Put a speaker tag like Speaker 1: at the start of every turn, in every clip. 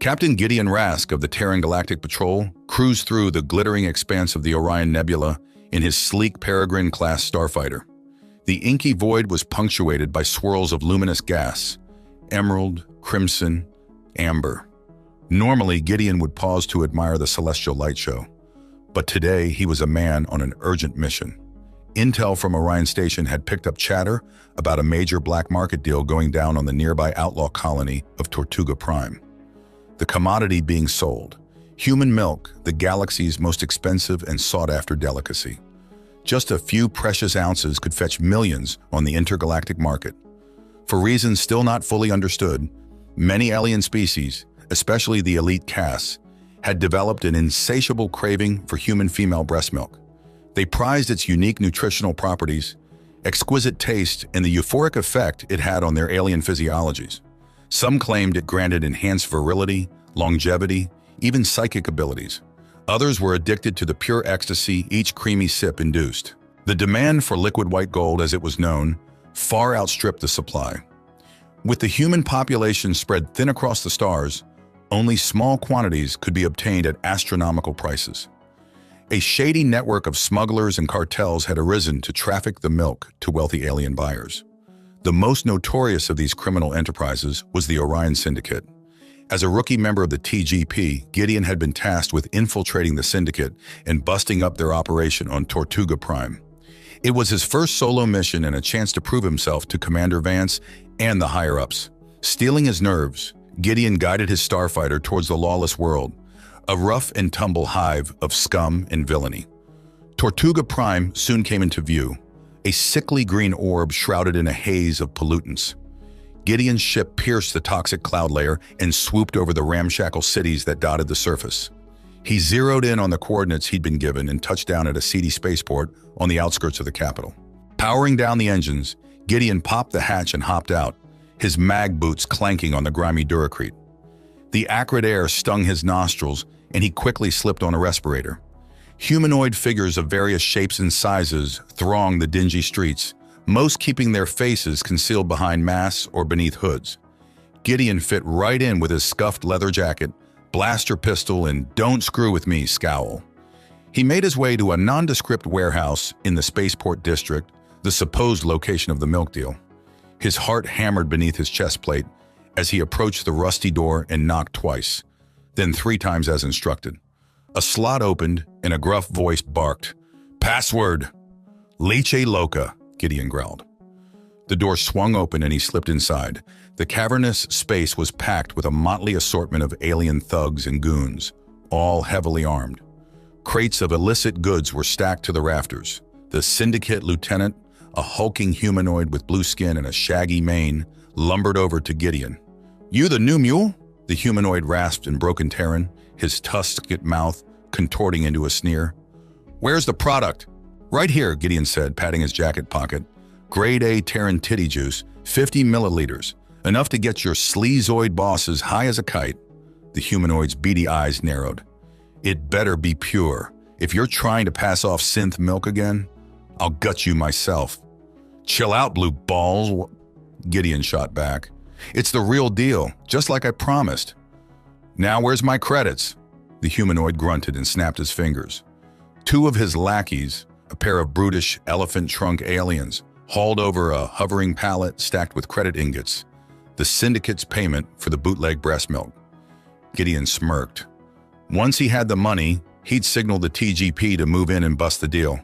Speaker 1: Captain Gideon Rask of the Terran Galactic Patrol cruised through the glittering expanse of the Orion Nebula in his sleek Peregrine-class starfighter. The inky void was punctuated by swirls of luminous gas, emerald, crimson, amber. Normally, Gideon would pause to admire the celestial light show, but today he was a man on an urgent mission. Intel from Orion Station had picked up chatter about a major black market deal going down on the nearby outlaw colony of Tortuga Prime. The commodity being sold, human milk, the galaxy's most expensive and sought-after delicacy. Just a few precious ounces could fetch millions on the intergalactic market. For reasons still not fully understood, many alien species, especially the elite castes, had developed an insatiable craving for human female breast milk. They prized its unique nutritional properties, exquisite taste, and the euphoric effect it had on their alien physiologies. Some claimed it granted enhanced virility, longevity, even psychic abilities. Others were addicted to the pure ecstasy each creamy sip induced. The demand for liquid white gold, as it was known, far outstripped the supply. With the human population spread thin across the stars, only small quantities could be obtained at astronomical prices. A shady network of smugglers and cartels had arisen to traffic the milk to wealthy alien buyers. The most notorious of these criminal enterprises was the Orion Syndicate. As a rookie member of the TGP, Gideon had been tasked with infiltrating the syndicate and busting up their operation on Tortuga Prime. It was his first solo mission and a chance to prove himself to Commander Vance and the higher-ups. Stealing his nerves, Gideon guided his starfighter towards the lawless world, a rough-and-tumble hive of scum and villainy. Tortuga Prime soon came into view, a sickly green orb shrouded in a haze of pollutants. Gideon's ship pierced the toxic cloud layer and swooped over the ramshackle cities that dotted the surface. He zeroed in on the coordinates he'd been given and touched down at a seedy spaceport on the outskirts of the capital. Powering down the engines, Gideon popped the hatch and hopped out, his mag boots clanking on the grimy Duracrete. The acrid air stung his nostrils, and he quickly slipped on a respirator. Humanoid figures of various shapes and sizes thronged the dingy streets, most keeping their faces concealed behind masks or beneath hoods. Gideon fit right in with his scuffed leather jacket, blaster pistol, and "don't screw with me" scowl. He made his way to a nondescript warehouse in the spaceport district, the supposed location of the milk deal. His heart hammered beneath his chest plate as he approached the rusty door and knocked twice, then 3 times as instructed. A slot opened and a gruff voice barked, "Password!" "Leche loca," Gideon growled. The door swung open and he slipped inside. The cavernous space was packed with a motley assortment of alien thugs and goons, all heavily armed. Crates of illicit goods were stacked to the rafters. The syndicate lieutenant, a hulking humanoid with blue skin and a shaggy mane, lumbered over to Gideon. "You the new mule?" The humanoid rasped in broken Terran, his tusked mouth contorting into a sneer. "Where's the product?" "Right here," Gideon said, patting his jacket pocket. "Grade A Terran titty juice, 50 milliliters, enough to get your sleazoid boss as high as a kite." The humanoid's beady eyes narrowed. "It better be pure. If you're trying to pass off synth milk again, I'll gut you myself." "Chill out, blue balls," Gideon shot back. "It's the real deal, just like I promised." "Now where's my credits?" The humanoid grunted and snapped his fingers. 2 of his lackeys, a pair of brutish elephant-trunk aliens, hauled over a hovering pallet stacked with credit ingots, the syndicate's payment for the bootleg breast milk. Gideon smirked. Once he had the money, he'd signal the TGP to move in and bust the deal.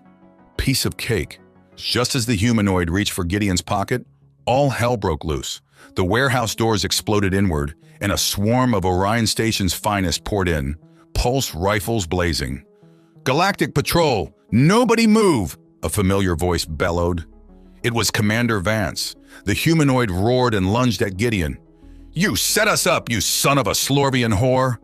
Speaker 1: Piece of cake. Just as the humanoid reached for Gideon's pocket, all hell broke loose. The warehouse doors exploded inward, and a swarm of Orion Station's finest poured in, pulse rifles blazing. "Galactic Patrol! Nobody move!" a familiar voice bellowed. It was Commander Vance. The humanoid roared and lunged at Gideon. "You set us up, you son of a Slorvian whore!"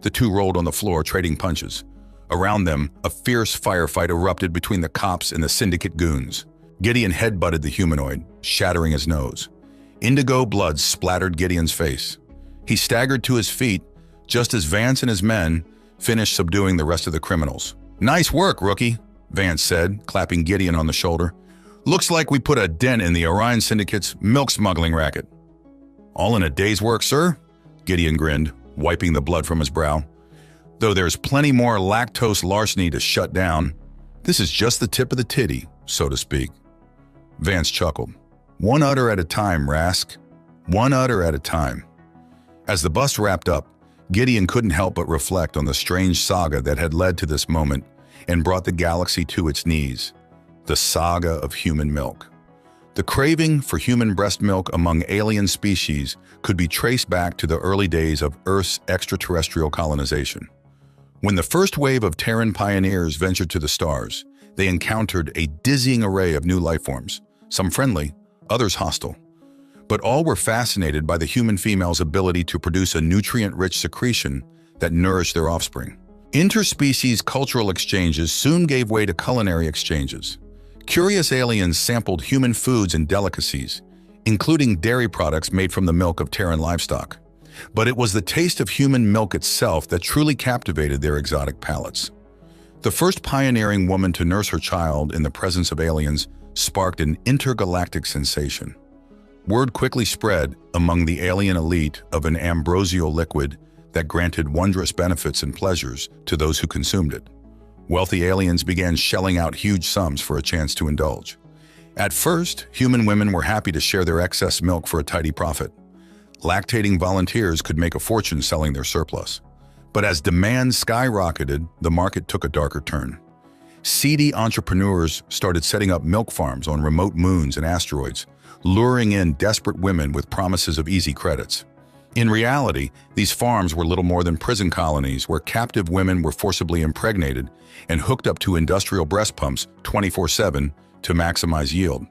Speaker 1: The two rolled on the floor, trading punches. Around them, a fierce firefight erupted between the cops and the syndicate goons. Gideon headbutted the humanoid, shattering his nose. Indigo blood splattered Gideon's face. He staggered to his feet just as Vance and his men finished subduing the rest of the criminals. "Nice work, rookie," Vance said, clapping Gideon on the shoulder. "Looks like we put a dent in the Orion Syndicate's milk smuggling racket." "All in a day's work, sir?" Gideon grinned. wiping the blood from his brow. "Though there's plenty more lactose larceny to shut down, this is just the tip of the titty, so to speak." Vance chuckled. "One udder at a time, Rask. One udder at a time." As the bus wrapped up, Gideon couldn't help but reflect on the strange saga that had led to this moment and brought the galaxy to its knees. The saga of human milk. The craving for human breast milk among alien species could be traced back to the early days of Earth's extraterrestrial colonization. When the first wave of Terran pioneers ventured to the stars, they encountered a dizzying array of new life forms, some friendly, others hostile. But all were fascinated by the human female's ability to produce a nutrient-rich secretion that nourished their offspring. Interspecies cultural exchanges soon gave way to culinary exchanges. Curious aliens sampled human foods and delicacies, including dairy products made from the milk of Terran livestock. But it was the taste of human milk itself that truly captivated their exotic palates. The first pioneering woman to nurse her child in the presence of aliens sparked an intergalactic sensation. Word quickly spread among the alien elite of an ambrosial liquid that granted wondrous benefits and pleasures to those who consumed it. Wealthy aliens began shelling out huge sums for a chance to indulge. At first, human women were happy to share their excess milk for a tidy profit. Lactating volunteers could make a fortune selling their surplus. But as demand skyrocketed, the market took a darker turn. Seedy entrepreneurs started setting up milk farms on remote moons and asteroids, luring in desperate women with promises of easy credits. In reality, these farms were little more than prison colonies where captive women were forcibly impregnated and hooked up to industrial breast pumps 24/7 to maximize yield.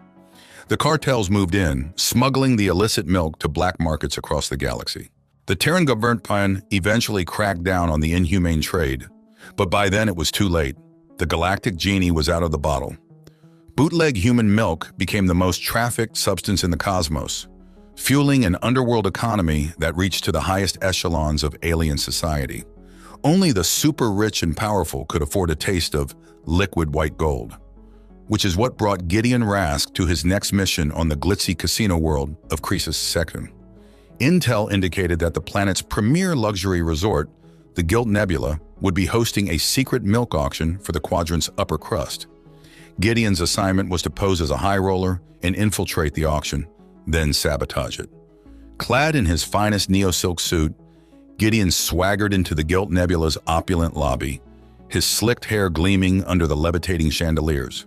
Speaker 1: The cartels moved in, smuggling the illicit milk to black markets across the galaxy. The Terran government eventually cracked down on the inhumane trade, but by then it was too late. The galactic genie was out of the bottle. Bootleg human milk became the most trafficked substance in the cosmos, fueling an underworld economy that reached to the highest echelons of alien society. Only the super rich and powerful could afford a taste of liquid white gold, which is what brought Gideon Rask to his next mission on the glitzy casino world of Croesus II. Intel indicated that the planet's premier luxury resort, the Gilt Nebula, would be hosting a secret milk auction for the quadrant's upper crust. Gideon's assignment was to pose as a high roller and infiltrate the auction, then sabotage it. Clad in his finest neo-silk suit, Gideon swaggered into the Gilt Nebula's opulent lobby, his slicked hair gleaming under the levitating chandeliers.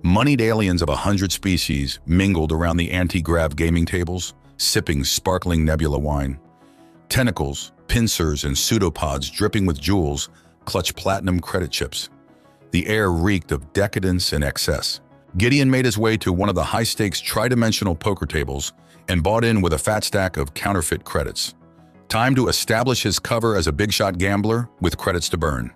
Speaker 1: Moneyed aliens of 100 species mingled around the anti-grav gaming tables, sipping sparkling nebula wine. Tentacles, pincers, and pseudopods dripping with jewels clutched platinum credit chips. The air reeked of decadence and excess. Gideon made his way to one of the high-stakes tri-dimensional poker tables and bought in with a fat stack of counterfeit credits. Time to establish his cover as a big-shot gambler with credits to burn.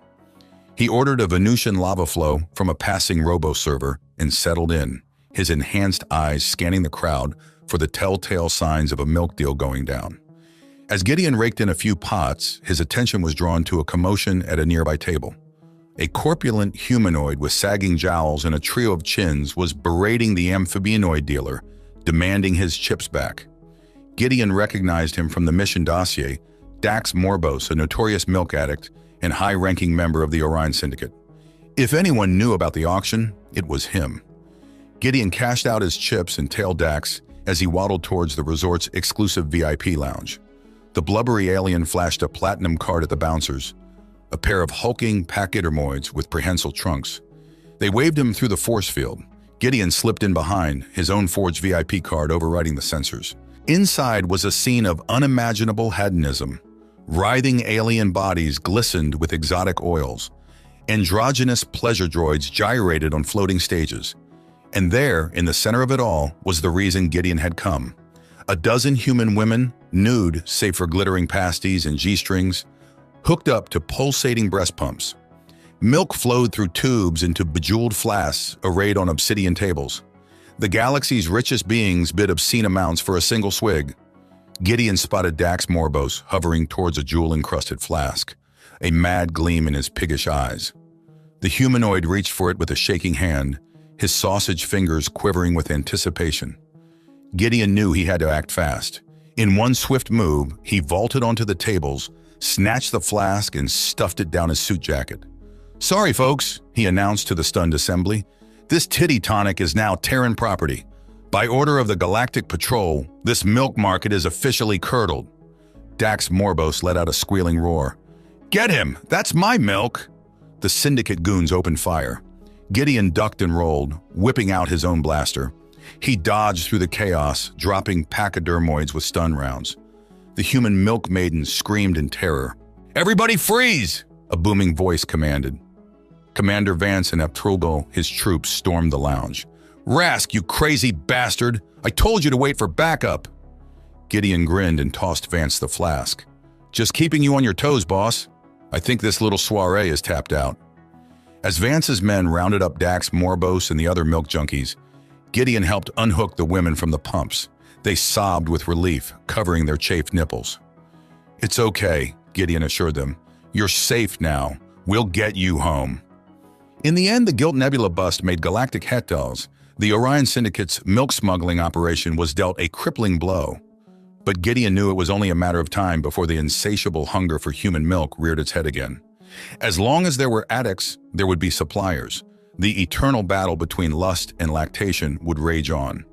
Speaker 1: He ordered a Venusian lava flow from a passing robo-server and settled in, his enhanced eyes scanning the crowd for the telltale signs of a milk deal going down. As Gideon raked in a few pots, his attention was drawn to a commotion at a nearby table. A corpulent humanoid with sagging jowls and a trio of chins was berating the amphibianoid dealer, demanding his chips back. Gideon recognized him from the mission dossier, Dax Morbos, a notorious milk addict and high-ranking member of the Orion Syndicate. If anyone knew about the auction, it was him. Gideon cashed out his chips and tailed Dax as he waddled towards the resort's exclusive VIP lounge. The blubbery alien flashed a platinum card at the bouncers, a pair of hulking pachydermoids with prehensile trunks. They waved him through the force field. Gideon slipped in behind, his own forged VIP card overriding the sensors. Inside was a scene of unimaginable hedonism. Writhing alien bodies glistened with exotic oils. Androgynous pleasure droids gyrated on floating stages. And there, in the center of it all, was the reason Gideon had come. A dozen human women, nude save for glittering pasties and G-strings, hooked up to pulsating breast pumps. Milk flowed through tubes into bejeweled flasks arrayed on obsidian tables. The galaxy's richest beings bid obscene amounts for a single swig. Gideon spotted Dax Morbos hovering towards a jewel-encrusted flask, a mad gleam in his piggish eyes. The humanoid reached for it with a shaking hand, his sausage fingers quivering with anticipation. Gideon knew he had to act fast. In one swift move, he vaulted onto the tables, snatched the flask and stuffed it down his suit jacket. "Sorry, folks," he announced to the stunned assembly. "This titty tonic is now Terran property. By order of the Galactic Patrol, this milk market is officially curdled." Dax Morbos let out a squealing roar. "Get him! That's my milk!" The Syndicate goons opened fire. Gideon ducked and rolled, whipping out his own blaster. He dodged through the chaos, dropping pachydermoids with stun rounds. The human milk maidens screamed in terror. "Everybody freeze!" a booming voice commanded. Commander Vance and Abtrugel, his troops, stormed the lounge. "Rask, you crazy bastard! I told you to wait for backup!" Gideon grinned and tossed Vance the flask. "Just keeping you on your toes, boss. I think this little soiree is tapped out." As Vance's men rounded up Dax Morbos and the other milk junkies, Gideon helped unhook the women from the pumps. They sobbed with relief, covering their chafed nipples. "It's okay," Gideon assured them. "You're safe now. We'll get you home." In the end, the Guilt Nebula bust made galactic headals. The Orion Syndicate's milk smuggling operation was dealt a crippling blow. But Gideon knew it was only a matter of time before the insatiable hunger for human milk reared its head again. As long as there were addicts, there would be suppliers. The eternal battle between lust and lactation would rage on.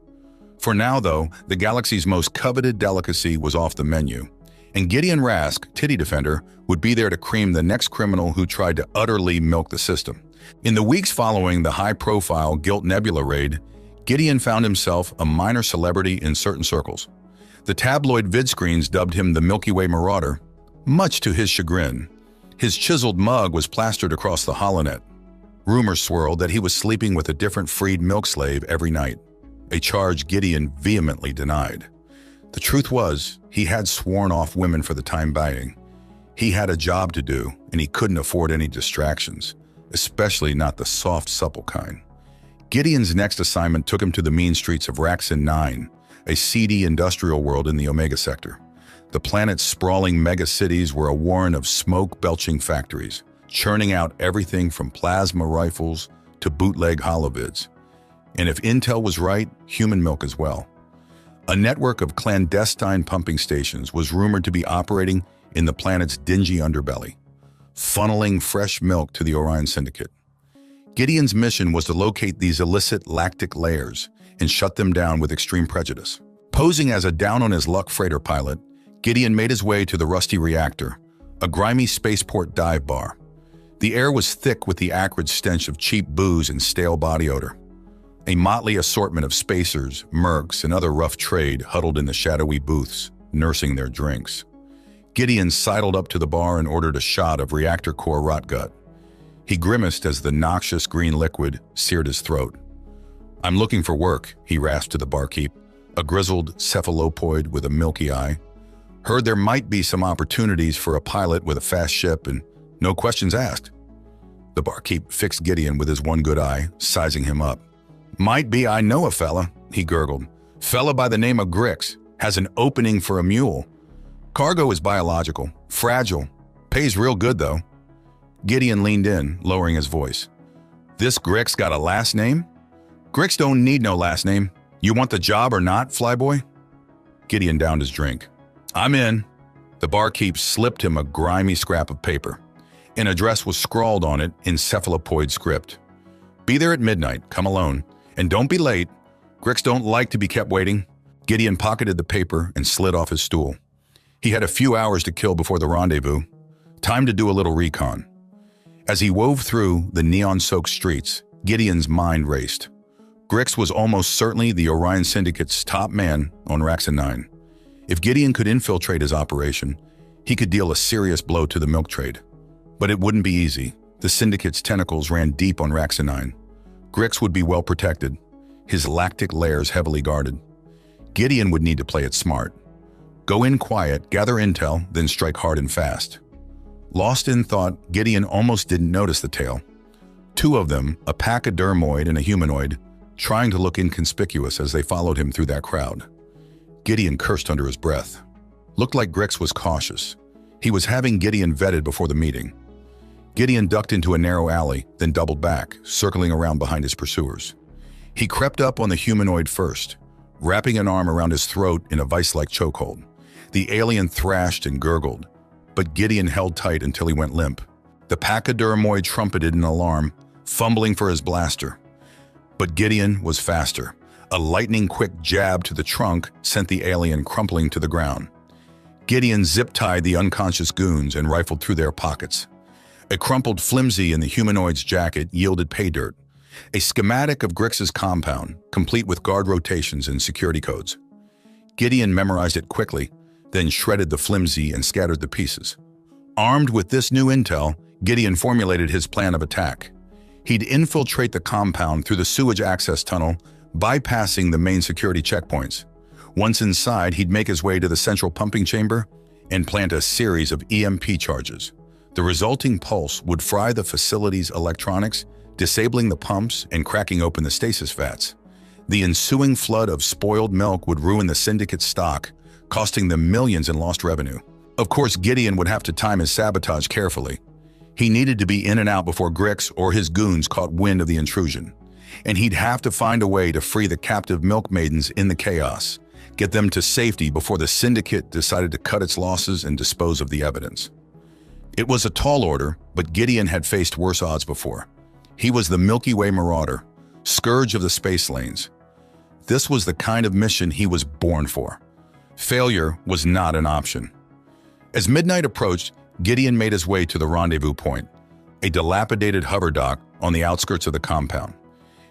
Speaker 1: For now, though, the galaxy's most coveted delicacy was off the menu, and Gideon Rask, Titty Defender, would be there to cream the next criminal who tried to utterly milk the system. In the weeks following the high-profile Guilt Nebula raid, Gideon found himself a minor celebrity in certain circles. The tabloid vidscreens dubbed him the Milky Way Marauder, much to his chagrin. His chiseled mug was plastered across the holonet. Rumors swirled that he was sleeping with a different freed milk slave every night, a charge Gideon vehemently denied. The truth was, he had sworn off women for the time being. He had a job to do, and he couldn't afford any distractions, especially not the soft, supple kind. Gideon's next assignment took him to the mean streets of Raxin 9, a seedy industrial world in the Omega Sector. The planet's sprawling megacities were a warren of smoke-belching factories, churning out everything from plasma rifles to bootleg holovids. And if intel was right, human milk as well. A network of clandestine pumping stations was rumored to be operating in the planet's dingy underbelly, funneling fresh milk to the Orion Syndicate. Gideon's mission was to locate these illicit lactic layers and shut them down with extreme prejudice. Posing as a down-on-his-luck freighter pilot, Gideon made his way to the Rusty Reactor, a grimy spaceport dive bar. The air was thick with the acrid stench of cheap booze and stale body odor. A motley assortment of spacers, mercs, and other rough trade huddled in the shadowy booths, nursing their drinks. Gideon sidled up to the bar and ordered a shot of reactor core rot gut. He grimaced as the noxious green liquid seared his throat. "I'm looking for work," he rasped to the barkeep, a grizzled cephalopoid with a milky eye. "Heard there might be some opportunities for a pilot with a fast ship and no questions asked." The barkeep fixed Gideon with his one good eye, sizing him up. "Might be I know a fella," he gurgled. "Fella by the name of Grix, has an opening for a mule. Cargo is biological, fragile, pays real good though." Gideon leaned in, lowering his voice. "This Grix got a last name?" "Grix don't need no last name. You want the job or not, flyboy?" Gideon downed his drink. "I'm in." The barkeep slipped him a grimy scrap of paper. An address was scrawled on it in cephalopoid script. "Be there at midnight, come alone, and don't be late. Grix don't like to be kept waiting." Gideon pocketed the paper and slid off his stool. He had a few hours to kill before the rendezvous. Time to do a little recon. As he wove through the neon-soaked streets, Gideon's mind raced. Grix was almost certainly the Orion Syndicate's top man on Raxin 9. If Gideon could infiltrate his operation, he could deal a serious blow to the milk trade. But it wouldn't be easy. The Syndicate's tentacles ran deep on Raxin 9. Grix would be well protected, his lactic layers heavily guarded. Gideon would need to play it smart. Go in quiet, gather intel, then strike hard and fast. Lost in thought, Gideon almost didn't notice the tail. Two of them, a pachydermoid and a humanoid, trying to look inconspicuous as they followed him through that crowd. Gideon cursed under his breath. Looked like Grix was cautious. He was having Gideon vetted before the meeting. Gideon ducked into a narrow alley, then doubled back, circling around behind his pursuers. He crept up on the humanoid first, wrapping an arm around his throat in a vice-like chokehold. The alien thrashed and gurgled, but Gideon held tight until he went limp. The pachydermoid trumpeted an alarm, fumbling for his blaster. But Gideon was faster. A lightning-quick jab to the trunk sent the alien crumpling to the ground. Gideon zip-tied the unconscious goons and rifled through their pockets. A crumpled flimsy in the humanoid's jacket yielded pay dirt, a schematic of Grix's compound, complete with guard rotations and security codes. Gideon memorized it quickly, then shredded the flimsy and scattered the pieces. Armed with this new intel, Gideon formulated his plan of attack. He'd infiltrate the compound through the sewage access tunnel, bypassing the main security checkpoints. Once inside, he'd make his way to the central pumping chamber and plant a series of EMP charges. The resulting pulse would fry the facility's electronics, disabling the pumps and cracking open the stasis vats. The ensuing flood of spoiled milk would ruin the Syndicate's stock, costing them millions in lost revenue. Of course, Gideon would have to time his sabotage carefully. He needed to be in and out before Grix or his goons caught wind of the intrusion. And he'd have to find a way to free the captive milk maidens in the chaos, get them to safety before the Syndicate decided to cut its losses and dispose of the evidence. It was a tall order, but Gideon had faced worse odds before. He was the Milky Way marauder, scourge of the space lanes. This was the kind of mission he was born for. Failure was not an option. As midnight approached, Gideon made his way to the rendezvous point, a dilapidated hover dock on the outskirts of the compound.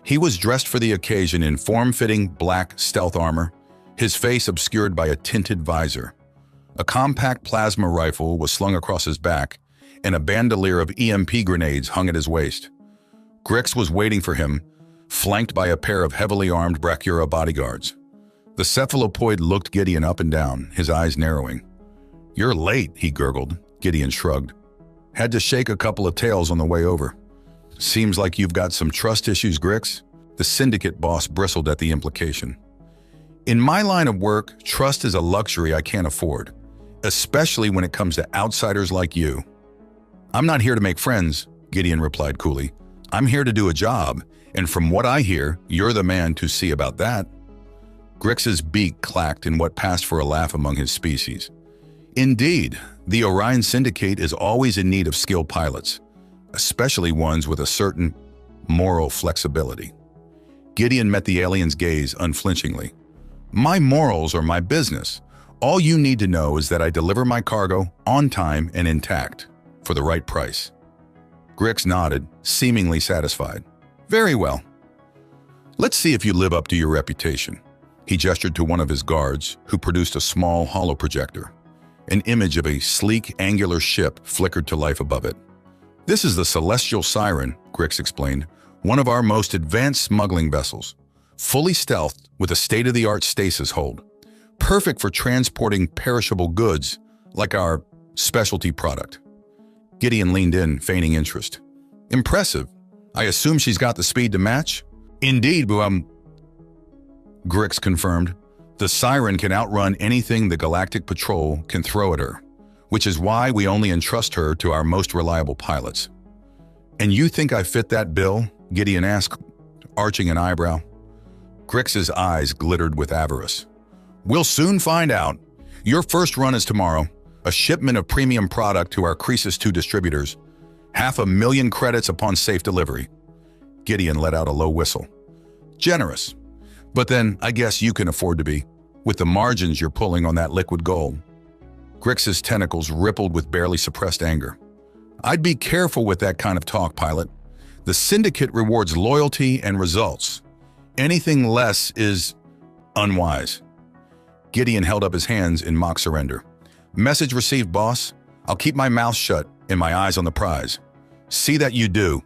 Speaker 1: He was dressed for the occasion in form-fitting black stealth armor, his face obscured by a tinted visor. A compact plasma rifle was slung across his back, and a bandolier of EMP grenades hung at his waist. Grix was waiting for him, flanked by a pair of heavily armed Brachyura bodyguards. The cephalopoid looked Gideon up and down, his eyes narrowing. "You're late," he gurgled. Gideon shrugged. "Had to shake a couple of tails on the way over." "Seems like you've got some trust issues, Grix." The Syndicate boss bristled at the implication. "In my line of work, trust is a luxury I can't afford, especially when it comes to outsiders like you." "I'm not here to make friends," Gideon replied coolly. "I'm here to do a job, and from what I hear, you're the man to see about that." Grix's beak clacked in what passed for a laugh among his species. "Indeed, the Orion Syndicate is always in need of skilled pilots, especially ones with a certain moral flexibility." Gideon met the alien's gaze unflinchingly. "My morals are my business. All you need to know is that I deliver my cargo on time and intact, for the right price." Grix nodded, seemingly satisfied. "Very well. Let's see if you live up to your reputation." He gestured to one of his guards, who produced a small holo projector. An image of a sleek, angular ship flickered to life above it. "This is the Celestial Siren," Grix explained, "one of our most advanced smuggling vessels, fully stealthed with a state-of-the-art stasis hold, perfect for transporting perishable goods like our specialty product." Gideon leaned in, feigning interest. "Impressive. I assume she's got the speed to match?" "Indeed, Grix confirmed. "The Siren can outrun anything the Galactic Patrol can throw at her, which is why we only entrust her to our most reliable pilots." "And you think I fit that bill?" Gideon asked, arching an eyebrow. Grix's eyes glittered with avarice. "We'll soon find out. Your first run is tomorrow, a shipment of premium product to our Croesus 2 distributors, 500,000 credits upon safe delivery." Gideon let out a low whistle. "Generous. But then I guess you can afford to be, with the margins you're pulling on that liquid gold." Grix's tentacles rippled with barely suppressed anger. "I'd be careful with that kind of talk, pilot. The Syndicate rewards loyalty and results. Anything less is unwise." Gideon held up his hands in mock surrender. "Message received, boss. I'll keep my mouth shut and my eyes on the prize." "See that you do,"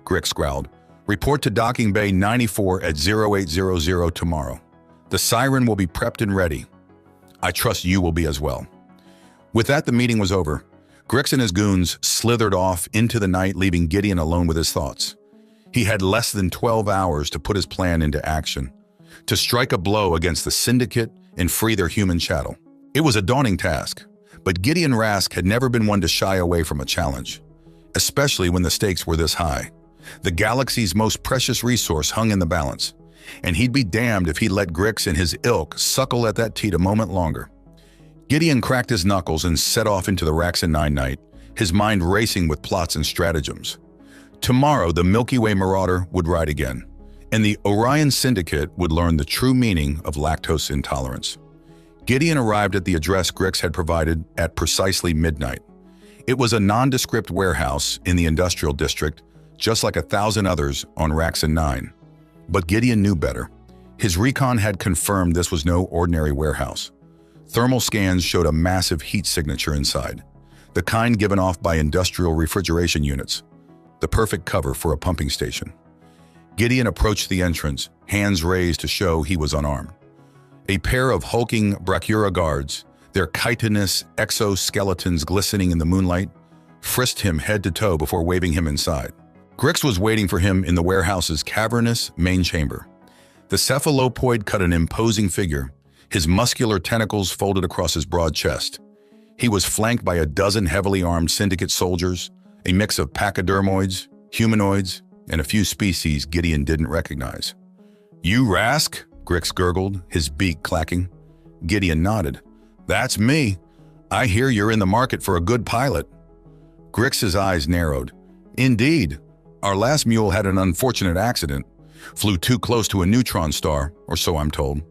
Speaker 1: Grix growled. "Report to Docking Bay 94 at 0800 tomorrow. The Siren will be prepped and ready. I trust you will be as well." With that, the meeting was over. Grix and his goons slithered off into the night, leaving Gideon alone with his thoughts. He had less than 12 hours to put his plan into action, to strike a blow against the Syndicate and free their human chattel. It was a daunting task, but Gideon Rask had never been one to shy away from a challenge, especially when the stakes were this high. The galaxy's most precious resource hung in the balance, and he'd be damned if he let Grix and his ilk suckle at that teat a moment longer. Gideon cracked his knuckles and set off into the Raxon 9 night, his mind racing with plots and stratagems. Tomorrow, the Milky Way marauder would ride again, and the Orion Syndicate would learn the true meaning of lactose intolerance. Gideon arrived at the address Grix had provided at precisely midnight. It was a nondescript warehouse in the industrial district, just like 1,000 others on Raxon 9. But Gideon knew better. His recon had confirmed this was no ordinary warehouse. Thermal scans showed a massive heat signature inside, the kind given off by industrial refrigeration units, the perfect cover for a pumping station. Gideon approached the entrance, hands raised to show he was unarmed. A pair of hulking Brachyura guards, their chitinous exoskeletons glistening in the moonlight, frisked him head to toe before waving him inside. Grix was waiting for him in the warehouse's cavernous main chamber. The cephalopoid cut an imposing figure, his muscular tentacles folded across his broad chest. He was flanked by a dozen heavily armed syndicate soldiers, a mix of pachydermoids, humanoids, and a few species Gideon didn't recognize. "You Rask?" Grix gurgled, his beak clacking. Gideon nodded. "That's me. I hear you're in the market for a good pilot." Grix's eyes narrowed. "Indeed. Our last mule had an unfortunate accident. Flew too close to a neutron star, or so I'm told."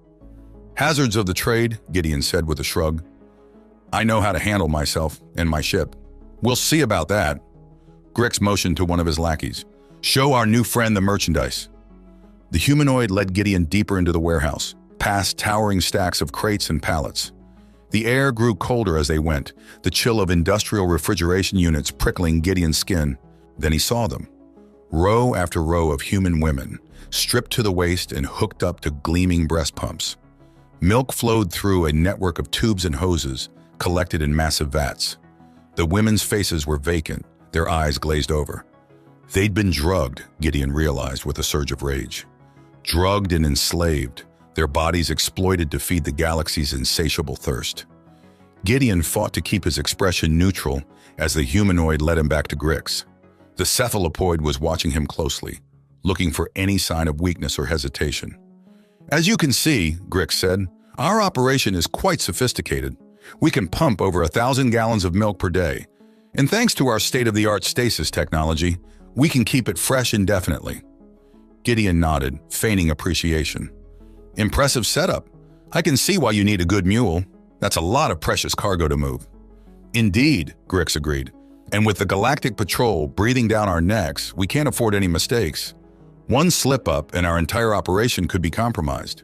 Speaker 1: "Hazards of the trade," Gideon said with a shrug. "I know how to handle myself and my ship." "We'll see about that." Grix motioned to one of his lackeys. "Show our new friend the merchandise." The humanoid led Gideon deeper into the warehouse, past towering stacks of crates and pallets. The air grew colder as they went, the chill of industrial refrigeration units prickling Gideon's skin. Then he saw them. Row after row of human women, stripped to the waist and hooked up to gleaming breast pumps. Milk flowed through a network of tubes and hoses, collected in massive vats. The women's faces were vacant, their eyes glazed over. They'd been drugged, Gideon realized with a surge of rage. Drugged and enslaved, their bodies exploited to feed the galaxy's insatiable thirst. Gideon fought to keep his expression neutral as the humanoid led him back to Grix. The cephalopoid was watching him closely, looking for any sign of weakness or hesitation. "As you can see," Grix said, "our operation is quite sophisticated. We can pump over 1,000 gallons of milk per day, and thanks to our state-of-the-art stasis technology, we can keep it fresh indefinitely." Gideon nodded, feigning appreciation. "Impressive setup. I can see why you need a good mule. That's a lot of precious cargo to move." "Indeed," Grix agreed. "And with the Galactic Patrol breathing down our necks, we can't afford any mistakes. One slip-up and our entire operation could be compromised."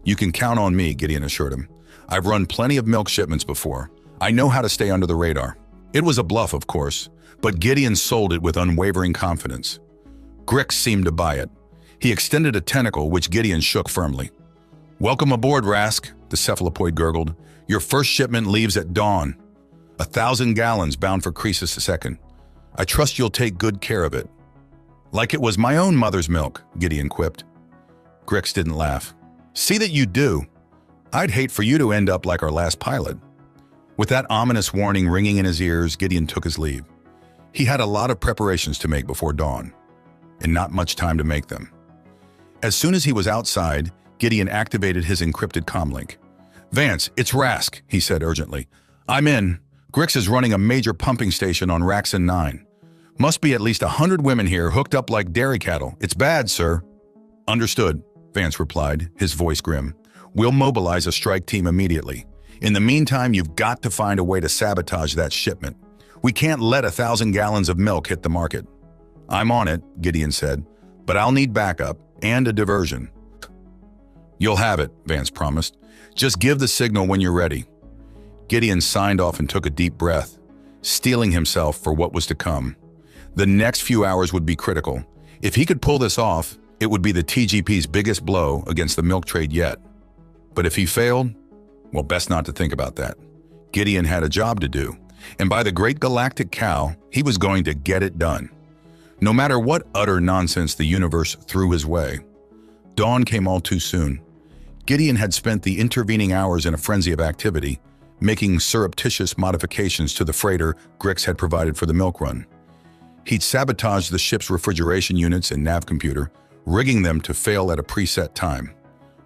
Speaker 1: "You can count on me," Gideon assured him. "I've run plenty of milk shipments before. I know how to stay under the radar." It was a bluff, of course, but Gideon sold it with unwavering confidence. Grix seemed to buy it. He extended a tentacle, which Gideon shook firmly. "Welcome aboard, Rask," the cephalopoid gurgled. "Your first shipment leaves at dawn. 1,000 gallons bound for Croesus II. I trust you'll take good care of it." "Like it was my own mother's milk," Gideon quipped. Grix didn't laugh. "See that you do. I'd hate for you to end up like our last pilot." With that ominous warning ringing in his ears, Gideon took his leave. He had a lot of preparations to make before dawn, and not much time to make them. As soon as he was outside, Gideon activated his encrypted comlink. "Vance, it's Rask," he said urgently. "I'm in. Grix is running a major pumping station on Raxon 9. Must be at least 100 women here hooked up like dairy cattle. It's bad, sir." "Understood," Vance replied, his voice grim. "We'll mobilize a strike team immediately. In the meantime, you've got to find a way to sabotage that shipment. We can't let 1,000 gallons of milk hit the market." "I'm on it," Gideon said, "but I'll need backup and a diversion." "You'll have it," Vance promised. "Just give the signal when you're ready." Gideon signed off and took a deep breath, steeling himself for what was to come. The next few hours would be critical. If he could pull this off, it would be the TGP's biggest blow against the milk trade yet. But if he failed, well, best not to think about that. Gideon had a job to do, and by the great galactic cow, he was going to get it done. No matter what utter nonsense the universe threw his way. Dawn came all too soon. Gideon had spent the intervening hours in a frenzy of activity, making surreptitious modifications to the freighter Grix had provided for the milk run. He'd sabotaged the ship's refrigeration units and nav computer, rigging them to fail at a preset time.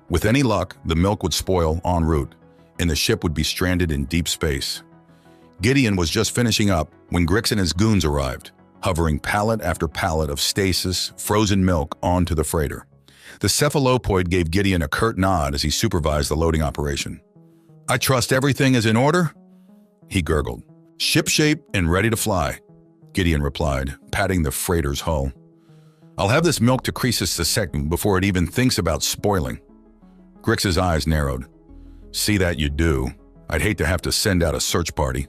Speaker 1: With any luck, the milk would spoil en route, and the ship would be stranded in deep space. Gideon was just finishing up when Grix and his goons arrived, hovering pallet after pallet of stasis, frozen milk onto the freighter. The cephalopoid gave Gideon a curt nod as he supervised the loading operation. "I trust everything is in order?" he gurgled. "Shipshape and ready to fly," Gideon replied, patting the freighter's hull. "I'll have this milk to Croesus II before it even thinks about spoiling." Grix's eyes narrowed. "See that you do. I'd hate to have to send out a search party."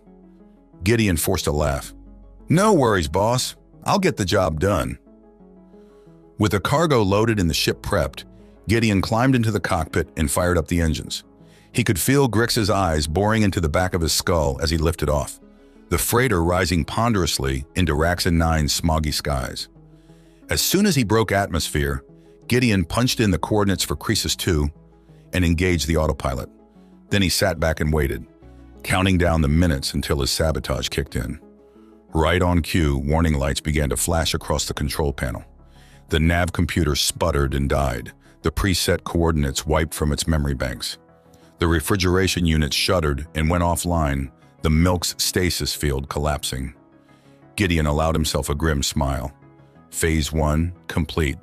Speaker 1: Gideon forced a laugh. "No worries, boss. I'll get the job done." With the cargo loaded and the ship prepped, Gideon climbed into the cockpit and fired up the engines. He could feel Grix's eyes boring into the back of his skull as he lifted off, the freighter rising ponderously into Raxon 9's smoggy skies. As soon as he broke atmosphere, Gideon punched in the coordinates for Croesus II and engaged the autopilot. Then he sat back and waited, counting down the minutes until his sabotage kicked in. Right on cue, warning lights began to flash across the control panel. The nav computer sputtered and died, the preset coordinates wiped from its memory banks. The refrigeration unit shuddered and went offline, the milk's stasis field collapsing. Gideon allowed himself a grim smile. Phase 1 complete.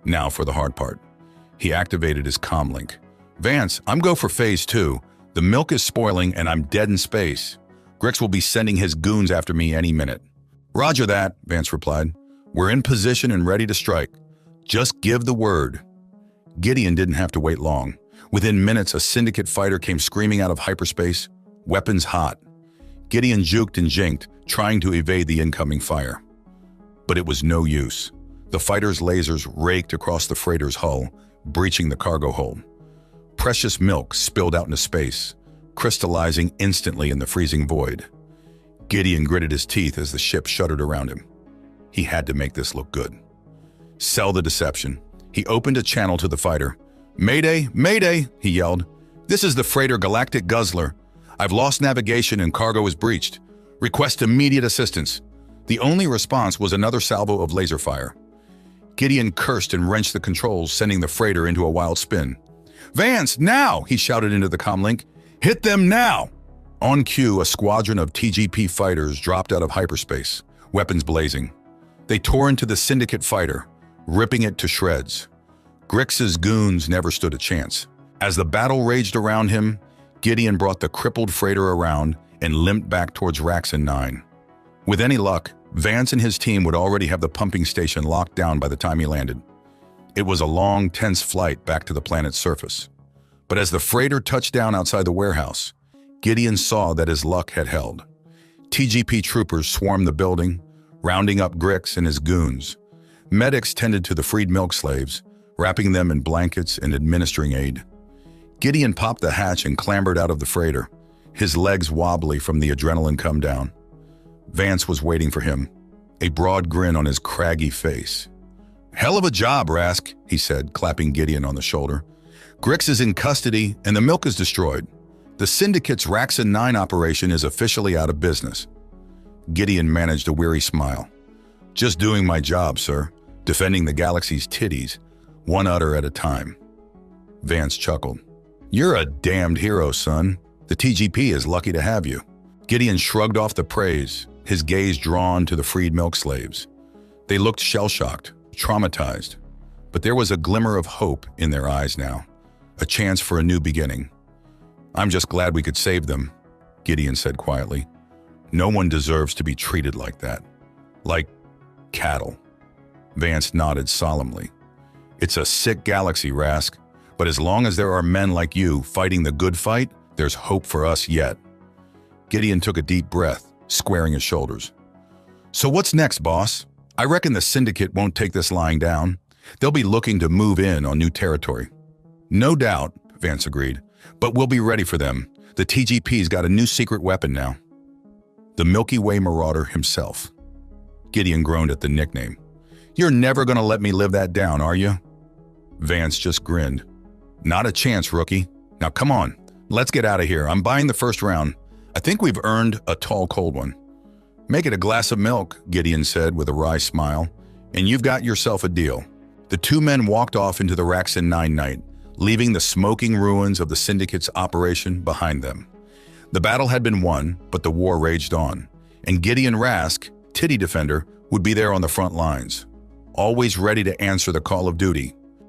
Speaker 1: Now for the hard part. He activated his comlink. "Vance, I'm go for Phase 2. The milk is spoiling and I'm dead in space. Grix will be sending his goons after me any minute." "Roger that," Vance replied. "We're in position and ready to strike. Just give the word." Gideon didn't have to wait long. Within minutes, a Syndicate fighter came screaming out of hyperspace, weapons hot. Gideon juked and jinked, trying to evade the incoming fire. But it was no use. The fighter's lasers raked across the freighter's hull, breaching the cargo hold. Precious milk spilled out into space, crystallizing instantly in the freezing void. Gideon gritted his teeth as the ship shuddered around him. He had to make this look good. Sell the deception. He opened a channel to the fighter. "Mayday, mayday," he yelled. "This is the freighter Galactic Guzzler. I've lost navigation and cargo is breached. Request immediate assistance." The only response was another salvo of laser fire. Gideon cursed and wrenched the controls, sending the freighter into a wild spin. "Vance, now!" he shouted into the comlink. "Hit them now!" On cue, a squadron of TGP fighters dropped out of hyperspace, weapons blazing. They tore into the Syndicate fighter, ripping it to shreds. Grix's goons never stood a chance. As the battle raged around him, Gideon brought the crippled freighter around and limped back towards Raxon 9. With any luck, Vance and his team would already have the pumping station locked down by the time he landed. It was a long, tense flight back to the planet's surface. But as the freighter touched down outside the warehouse, Gideon saw that his luck had held. TGP troopers swarmed the building, rounding up Grix and his goons. Medics tended to the freed milk slaves, wrapping them in blankets and administering aid. Gideon popped the hatch and clambered out of the freighter, his legs wobbly from the adrenaline come down. Vance was waiting for him, a broad grin on his craggy face. "Hell of a job, Rask," he said, clapping Gideon on the shoulder. "Grix is in custody and the milk is destroyed. The Syndicate's Raxon 9 operation is officially out of business." Gideon managed a weary smile. "Just doing my job, sir, defending the galaxy's titties, one udder at a time." Vance chuckled. "You're a damned hero, son. The TGP is lucky to have you." Gideon shrugged off the praise, his gaze drawn to the freed milk slaves. They looked shell-shocked, traumatized, but there was a glimmer of hope in their eyes now, a chance for a new beginning. "I'm just glad we could save them," Gideon said quietly. "No one deserves to be treated like that. Like cattle." Vance nodded solemnly. "It's a sick galaxy, Rask, but as long as there are men like you fighting the good fight, there's hope for us yet." Gideon took a deep breath, squaring his shoulders. "So what's next, boss? I reckon the Syndicate won't take this lying down. They'll be looking to move in on new territory." "No doubt," Vance agreed, "but we'll be ready for them. The TGP's got a new secret weapon now." The Milky Way Marauder himself. Gideon groaned at the nickname. "You're never gonna let me live that down, are you?" Vance just grinned. "Not a chance, rookie. Now come on, let's get out of here. I'm buying the first round. I think we've earned a tall, cold one." "Make it a glass of milk," Gideon said with a wry smile, "and you've got yourself a deal." The two men walked off into the Raxon 9 night, leaving the smoking ruins of the Syndicate's operation behind them. The battle had been won, but the war raged on, and Gideon Rask, Titty Defender, would be there on the front lines, always ready to answer the call of duty.